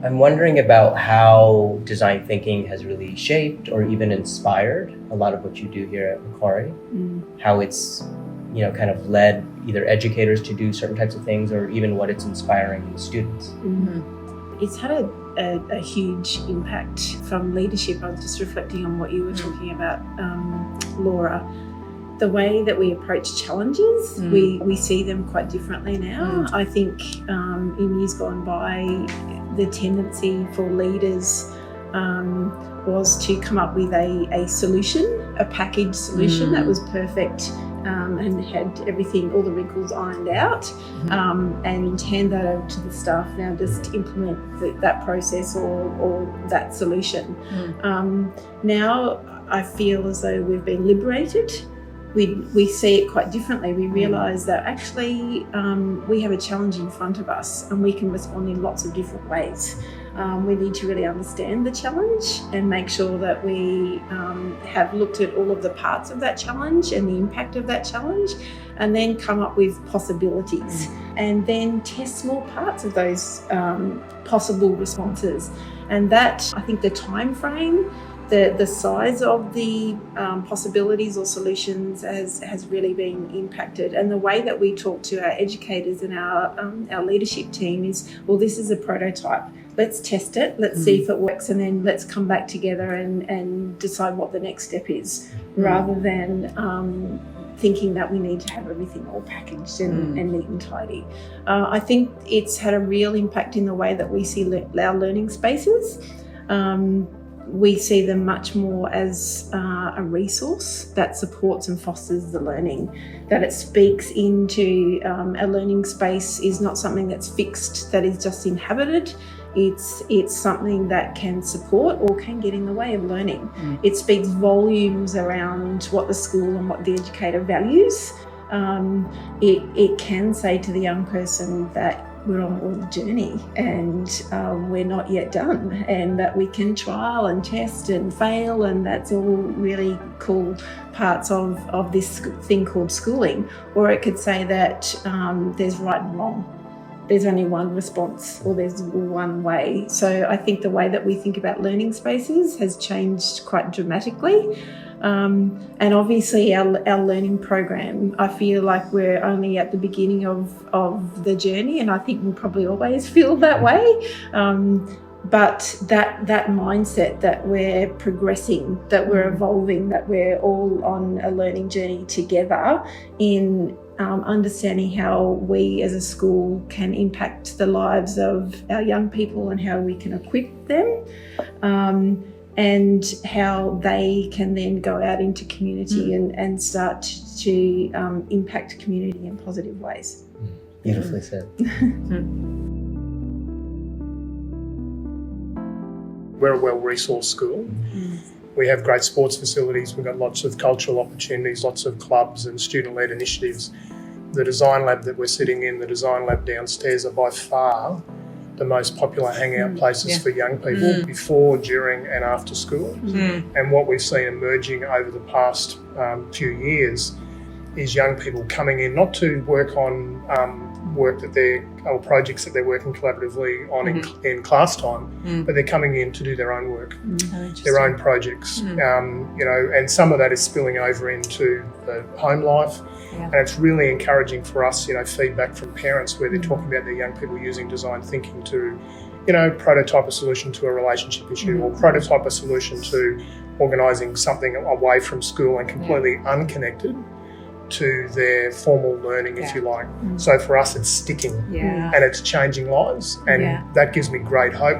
I'm wondering about how design thinking has really shaped or even inspired a lot of what you do here at Macquarie. How it's, kind of led either educators to do certain types of things or even what it's inspiring in students. It's had a huge impact from leadership. I was just reflecting on what you were talking about, Laura. The way that we approach challenges, we see them quite differently now. I think in years gone by, the tendency for leaders was to come up with a solution, a packaged solution that was perfect and had everything, all the wrinkles ironed out, and hand that over to the staff. Now just implement that process or that solution. Now I feel as though we've been liberated. We see it quite differently. We realise that actually we have a challenge in front of us and we can respond in lots of different ways. We need to really understand the challenge and make sure that we have looked at all of the parts of that challenge and the impact of that challenge, and then come up with possibilities and then test small parts of those possible responses. And that, I think the time frame, the size of the possibilities or solutions has really been impacted. And the way that we talk to our educators and our leadership team is, well, this is a prototype. Let's test it, let's see if it works, and then let's come back together and decide what the next step is, rather than thinking that we need to have everything all packaged and neat and tidy. I think it's had a real impact in the way that we see our learning spaces. We see them much more as a resource that supports and fosters the learning, that it speaks into a learning space is not something that's fixed, that is just inhabited. It's something that can support or can get in the way of learning. It speaks volumes around what the school and what the educator values. It can say to the young person that we're on a journey and we're not yet done, and that we can trial and test and fail, and that's all really cool parts of this thing called schooling. Or it could say that there's right and wrong. There's only one response, or there's one way. So I think the way that we think about learning spaces has changed quite dramatically. And obviously our learning program, I feel like we're only at the beginning of the journey, and I think we'll probably always feel that way. But that mindset that we're progressing, that we're evolving, that we're all on a learning journey together in understanding how we as a school can impact the lives of our young people and how we can equip them, and how they can then go out into community and start to impact community in positive ways. Beautifully said. We're a well-resourced school. We have great sports facilities. We've got lots of cultural opportunities, lots of clubs and student-led initiatives. The design lab that we're sitting in, the design lab downstairs, are by far the most popular hangout places for young people before, during and after school. And what we've seen emerging over the past few years is young people coming in not to work on work or projects that they're working collaboratively on in class time, but they're coming in to do their own work, their own projects, and some of that is spilling over into the home life. And it's really encouraging for us, feedback from parents where they're talking about their young people using design thinking to, prototype a solution to a relationship issue, or prototype a solution to organising something away from school and completely unconnected to their formal learning, if you like. So for us, it's sticking and it's changing lives, and that gives me great hope.